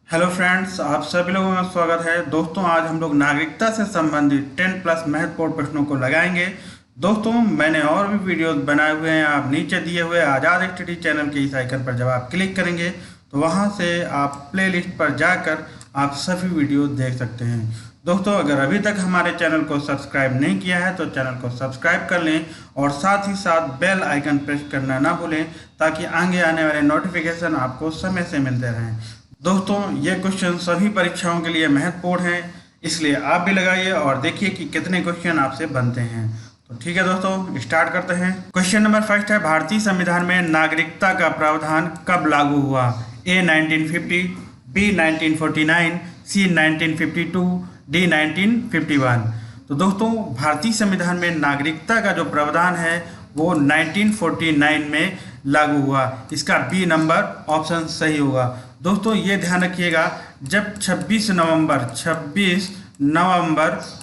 Hello friends, आप सभी लोगों का स्वागत है। दोस्तों, आज हम लोग नागरिकता से संबंधित 10 प्लस महत्वपूर्ण प्रश्नों को लगाएंगे। दोस्तों, मैंने और भी वीडियोस बनाए हुए हैं। आप नीचे दिए हुए आज़ाद स्टडी चैनल के इस आइकन पर जब आप क्लिक करेंगे तो वहां से आप प्लेलिस्ट पर जाकर आप सभी वीडियो देख सकते हैं। दोस्तों, अगर अभी तक हमारे चैनल को सब्सक्राइब नहीं किया है तो चैनल को सब्सक्राइब कर लें और साथ ही साथ बेल आइकन प्रेस करना ना भूलें ताकि आगे आने वाले नोटिफिकेशन आपको समय से मिलते रहें। दोस्तों, ये क्वेश्चन सभी परीक्षाओं के लिए महत्वपूर्ण है, इसलिए आप भी लगाइए और देखिए कि कितने क्वेश्चन आपसे बनते हैं। तो ठीक है दोस्तों, स्टार्ट करते हैं। क्वेश्चन नंबर फर्स्ट है, भारतीय संविधान में नागरिकता का प्रावधान कब लागू हुआ? ए 1950, बी 1949, सी 1952, डी 1951। तो दोस्तों, भारतीय संविधान में नागरिकता का जो प्रावधान है वो 1949 में लागू हुआ। इसका बी नंबर ऑप्शन सही होगा। दोस्तों, ये ध्यान रखिएगा, जब 26 नवंबर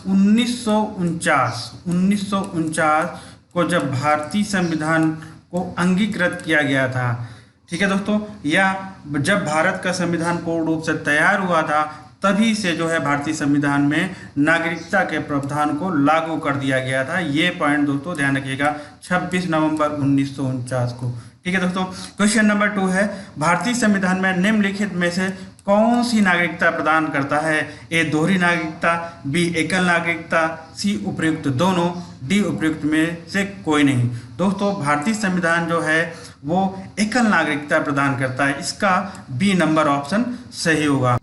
1949 को जब भारतीय संविधान को अंगीकृत किया गया था, ठीक है दोस्तों, या जब भारत का संविधान पूर्ण रूप से तैयार हुआ था, तभी से जो है भारतीय संविधान में नागरिकता के प्रावधान को लागू कर दिया गया था। ये पॉइंट दोस्तों ध्यान रखिएगा, 26 नवंबर 1949 को। ठीक है दोस्तों, क्वेश्चन नंबर 2 है, भारतीय संविधान में निम्नलिखित में से कौन सी नागरिकता प्रदान करता है? ए दोहरी नागरिकता, बी एकल नागरिकता, सी उपयुक्त दोनों, डी उपयुक्त में से कोई नहीं। दोस्तों, भारतीय संविधान जो है वो एकल नागरिकता प्रदान करता है। इसका बी नंबर ऑप्शन सही होगा।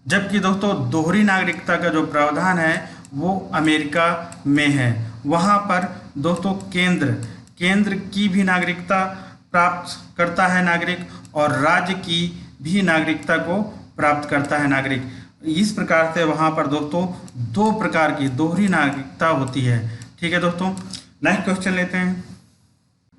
जबकि दोस्तों, दोहरी नागरिकता का जो प्रावधान है वो अमेरिका में है। वहाँ पर दोस्तों केंद्र की भी नागरिकता प्राप्त करता है नागरिक, और राज्य की भी नागरिकता को प्राप्त करता है नागरिक। इस प्रकार से वहाँ पर दोस्तों दो प्रकार की दोहरी नागरिकता होती है। ठीक है दोस्तों, नेक्स्ट क्वेश्चन लेते हैं।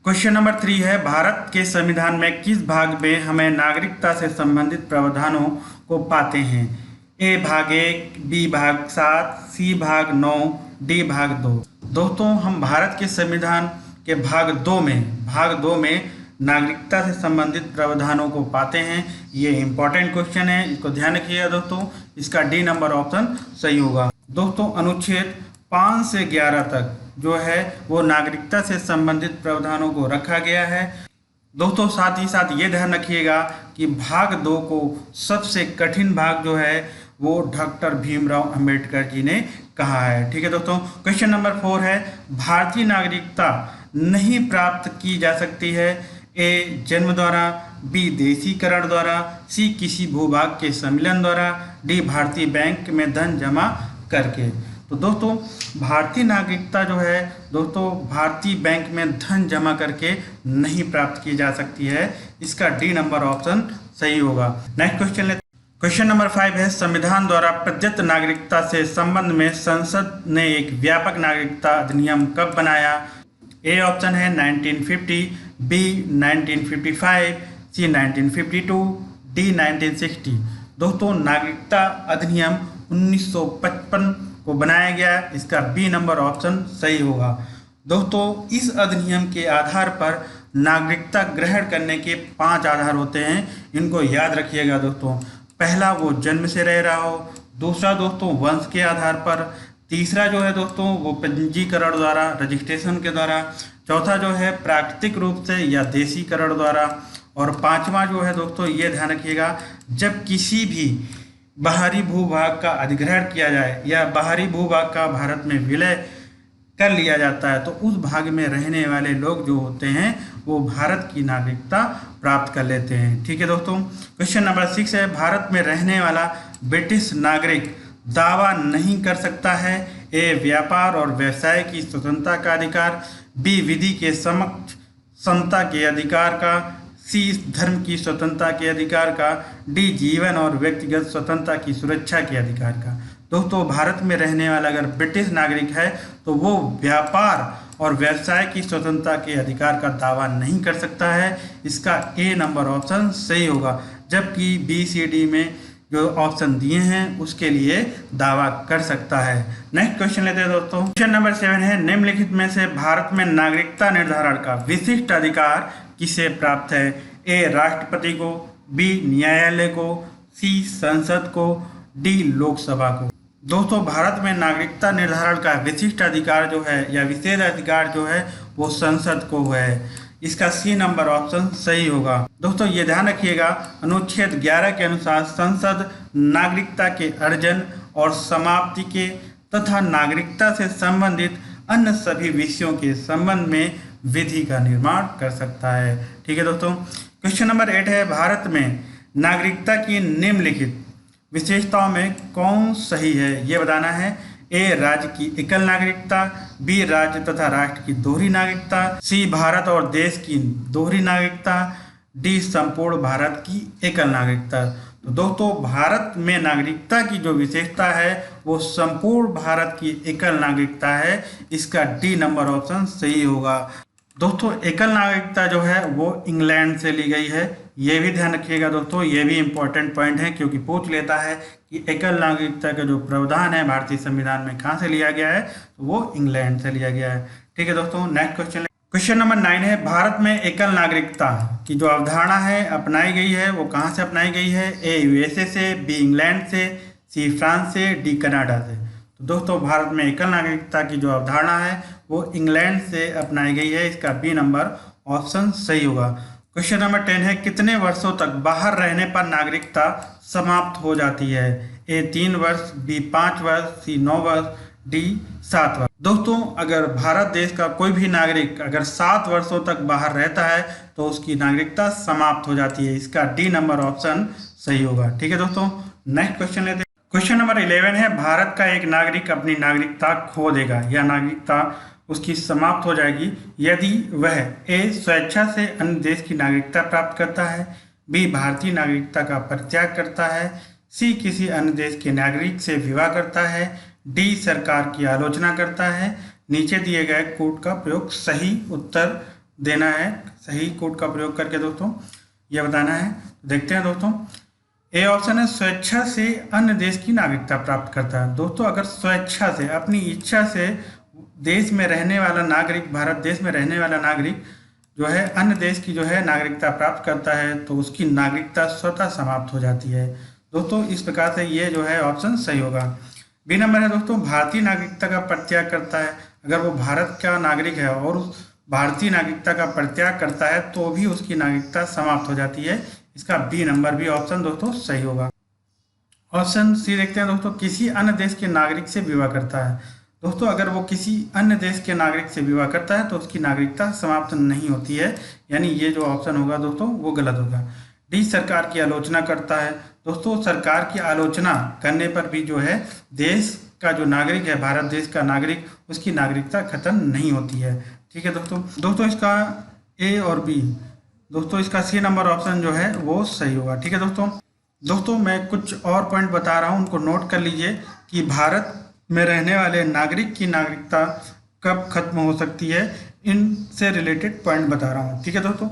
क्वेश्चन नंबर 3 है, भारत के संविधान में किस भाग में हमें नागरिकता से संबंधित प्रावधानों को पाते हैं? ए भाग 1, बी भाग 7, सी भाग 9, डी भाग 2। दोस्तों, हम भारत के संविधान के भाग 2 में नागरिकता से संबंधित प्रावधानों को पाते हैं। ये इंपॉर्टेंट क्वेश्चन है, इसको ध्यान रखिएगा दोस्तों। इसका डी नंबर ऑप्शन सही होगा। दोस्तों, अनुच्छेद 5 से 11 तक जो है वो नागरिकता से संबंधित प्रावधानों को रखा गया है। दोस्तों, साथ ही साथ ये ध्यान रखिएगा कि भाग 2 को सबसे कठिन भाग जो है वो डॉक्टर भीमराव अंबेडकर जी ने कहा है। ठीक है दोस्तों, क्वेश्चन नंबर 4 है, भारतीय नागरिकता नहीं प्राप्त की जा सकती है? ए जन्म द्वारा, बी देशीकरण द्वारा, सी किसी भूभाग के सम्मिलन द्वारा, डी भारतीय बैंक में धन जमा करके। तो दोस्तों, भारतीय नागरिकता जो है दोस्तों भारतीय बैंक में धन जमा करके नहीं प्राप्त की जा सकती है। इसका डी नंबर ऑप्शन सही होगा। नेक्स्ट क्वेश्चन लेते हैं। क्वेश्चन नंबर 5 है, संविधान द्वारा प्रदत्त नागरिकता से संबंध में संसद ने एक व्यापक नागरिकता अधिनियम कब बनाया? ए ऑप्शन है 1950, बी 1955, सी 1952, डी 1960। दोस्तों, नागरिकता अधिनियम 1955 को बनाया गया। इसका बी नंबर ऑप्शन सही होगा। दोस्तों, इस अधिनियम के आधार पर नागरिकता ग्रहण करने के 5 आधार होते हैं। इनको याद रखिएगा दोस्तों। पहला, वो जन्म से रह रहा हो। दूसरा दोस्तों, वंश के आधार पर। तीसरा जो है दोस्तों वो पंजीकरण द्वारा, रजिस्ट्रेशन के द्वारा। चौथा जो है प्राकृतिक रूप से या देशीकरण द्वारा। और पांचवा जो है दोस्तों, ये ध्यान रखिएगा, जब किसी भी बाहरी भूभाग का अधिग्रहण किया जाए या बाहरी भूभाग का भारत में विलय कर लिया जाता है तो उस भाग में रहने वाले लोग जो होते हैं वो भारत की नागरिकता प्राप्त कर लेते हैं। ठीक है दोस्तों, क्वेश्चन नंबर 6 है, भारत में रहने वाला ब्रिटिश नागरिक दावा नहीं कर सकता है? ए व्यापार और व्यवसाय की स्वतंत्रता का अधिकार, बी विधि के समक्ष समता के अधिकार का, सी धर्म की स्वतंत्रता के अधिकार का, डी जीवन और व्यक्तिगत स्वतंत्रता की सुरक्षा के अधिकार का। दोस्तों, भारत में रहने वाला अगर ब्रिटिश नागरिक है तो वो व्यापार और व्यवसाय की स्वतंत्रता के अधिकार का दावा नहीं कर सकता है। इसका ए नंबर ऑप्शन सही होगा। जबकि बी सी डी में जो ऑप्शन दिए हैं उसके लिए दावा कर सकता है। नेक्स्ट क्वेश्चन लेते हैं दोस्तों। क्वेश्चन नंबर 7 है, निम्नलिखित में से भारत में नागरिकता निर्धारण का विशिष्ट अधिकार किसे प्राप्त है? ए राष्ट्रपति को, बी न्यायालय को, सी संसद को, डी लोकसभा को। दोस्तों भारत में नागरिकता निर्धारण का विशिष्ट अधिकार जो है या विशेष अधिकार जो है वो संसद को है। इसका सी नंबर ऑप्शन सही होगा। दोस्तों ये ध्यान रखिएगा, अनुच्छेद 11 के अनुसार संसद नागरिकता के अर्जन और समाप्ति के तथा नागरिकता से संबंधित अन्य सभी विषयों के संबंध में विधि का निर्माण कर सकता है। ठीक है दोस्तों, क्वेश्चन नंबर 8 है, भारत में नागरिकता की निम्नलिखित विशेषताओं में कौन सही है, ये बताना है। ए राज्य की एकल नागरिकता, बी राज्य तथा राष्ट्र की दोहरी नागरिकता, सी भारत और देश की दोहरी नागरिकता, डी संपूर्ण भारत की एकल नागरिकता। तो दोस्तों भारत में नागरिकता की जो विशेषता है वो संपूर्ण भारत की एकल नागरिकता है। इसका डी नंबर ऑप्शन सही होगा। दोस्तों एकल नागरिकता जो है वो इंग्लैंड से ली गई है, ये भी ध्यान रखिएगा दोस्तों, ये भी इंपॉर्टेंट पॉइंट है क्योंकि पूछ लेता है कि एकल नागरिकता का जो प्रावधान है भारतीय संविधान में कहाँ से लिया गया है, तो वो इंग्लैंड से लिया गया है। ठीक है दोस्तों, नेक्स्ट क्वेश्चन, क्वेश्चन नंबर 9 है, भारत में एकल नागरिकता की जो अवधारणा है अपनाई गई है वो कहाँ से अपनाई गई है। ए यूएसए से, बी इंग्लैंड से, सी फ्रांस से, डी कनाडा से। तो दोस्तों भारत में एकल नागरिकता की जो अवधारणा है वो इंग्लैंड से अपनाई गई है। इसका बी नंबर ऑप्शन सही होगा। क्वेश्चन नंबर 10 है, कितने वर्षों तक बाहर रहने पर नागरिकता समाप्त हो जाती है। ए 3 वर्ष, बी 5 वर्ष, सी 9 वर्ष, डी 7 वर्ष। दोस्तों अगर भारत देश का कोई भी नागरिक अगर 7 वर्षों तक बाहर रहता है तो उसकी नागरिकता समाप्त हो जाती है। इसका डी नंबर ऑप्शन सही होगा। ठीक है दोस्तों, नेक्स्ट क्वेश्चन लेते हैं। क्वेश्चन नंबर 11 है, भारत का एक नागरिक अपनी नागरिकता खो देगा या नागरिकता उसकी समाप्त हो जाएगी यदि वह ए स्वेच्छा से अन्य देश की नागरिकता प्राप्त करता है, बी भारतीय नागरिकता का परित्याग करता है, सी किसी अन्य देश के नागरिक से विवाह करता है, डी सरकार की आलोचना करता है। नीचे दिए गए कोड का प्रयोग सही उत्तर देना है। सही कोड का प्रयोग करके दोस्तों यह बताना है। देखते हैं दोस्तों, ए ऑप्शन है स्वेच्छा से अन्य देश की नागरिकता प्राप्त करता है। दोस्तों अगर स्वेच्छा से अपनी इच्छा से देश में रहने वाला नागरिक, भारत देश में रहने वाला नागरिक जो है अन्य देश की जो है नागरिकता प्राप्त करता है तो उसकी नागरिकता स्वतः समाप्त हो जाती है। दोस्तों इस प्रकार से ये जो है ऑप्शन सही होगा। बी नंबर है दोस्तों, भारतीय नागरिकता का परित्याग करता है। अगर वो भारत का नागरिक है और उस भारतीय नागरिकता का परित्याग करता है तो भी उसकी नागरिकता समाप्त हो जाती है। इसका बी नंबर भी ऑप्शन दोस्तों सही होगा। ऑप्शन सी देखते हैं दोस्तों, किसी अन्य देश के नागरिक से विवाह करता है। दोस्तों अगर वो किसी अन्य देश के नागरिक से विवाह करता है तो उसकी नागरिकता समाप्त नहीं होती है, यानी ये जो ऑप्शन होगा दोस्तों वो गलत होगा। डी सरकार की आलोचना करता है। दोस्तों सरकार की आलोचना करने पर भी जो है देश का जो नागरिक है, भारत देश का नागरिक, उसकी नागरिकता खत्म नहीं होती है। ठीक है दोस्तों इसका ए और बी, दोस्तों इसका सी नंबर ऑप्शन जो है वो सही होगा। ठीक है दोस्तों मैं कुछ और पॉइंट बता रहा हूँ, उनको नोट कर लीजिए कि भारत में रहने वाले नागरिक की नागरिकता कब खत्म हो सकती है, इनसे रिलेटेड पॉइंट बता रहा हूँ। ठीक है दोस्तों,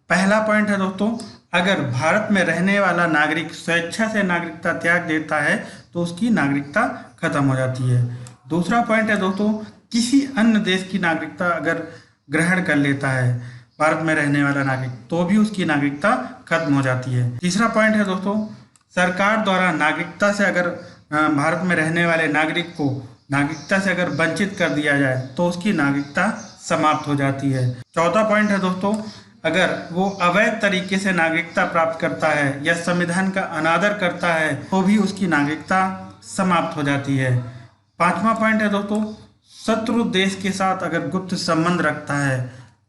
पहला पॉइंट है दोस्तों, अगर भारत में रहने वाला नागरिक स्वेच्छा से नागरिकता त्याग देता है तो उसकी नागरिकता खत्म हो जाती है। दूसरा पॉइंट है दोस्तों, किसी अन्य देश की नागरिकता अगर ग्रहण कर लेता है भारत में रहने वाला नागरिक तो भी उसकी नागरिकता खत्म हो जाती है। तीसरा पॉइंट है दोस्तों, सरकार द्वारा नागरिकता से अगर भारत में रहने वाले नागरिक को नागरिकता से अगर वंचित कर दिया जाए तो उसकी नागरिकता समाप्त हो जाती है। चौथा पॉइंट है दोस्तों, अगर वो अवैध तरीके से नागरिकता प्राप्त करता है या संविधान का अनादर करता है तो भी उसकी नागरिकता समाप्त हो जाती है। पांचवा पॉइंट है दोस्तों, शत्रु देश के साथ अगर गुप्त संबंध रखता है,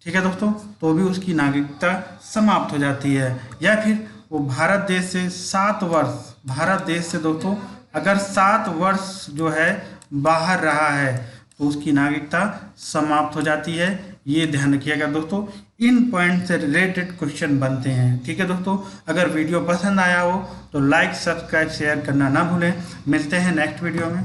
ठीक है दोस्तों, तो भी उसकी नागरिकता समाप्त हो जाती है। या फिर वो भारत देश से 7 वर्ष, भारत देश से दोस्तों अगर 7 वर्ष जो है बाहर रहा है तो उसकी नागरिकता समाप्त हो जाती है। ये ध्यान रखिएगा दोस्तों, इन पॉइंट से रिलेटेड क्वेश्चन बनते हैं। ठीक है दोस्तों, अगर वीडियो पसंद आया हो तो लाइक, सब्सक्राइब, शेयर करना ना भूलें। मिलते हैं नेक्स्ट वीडियो में।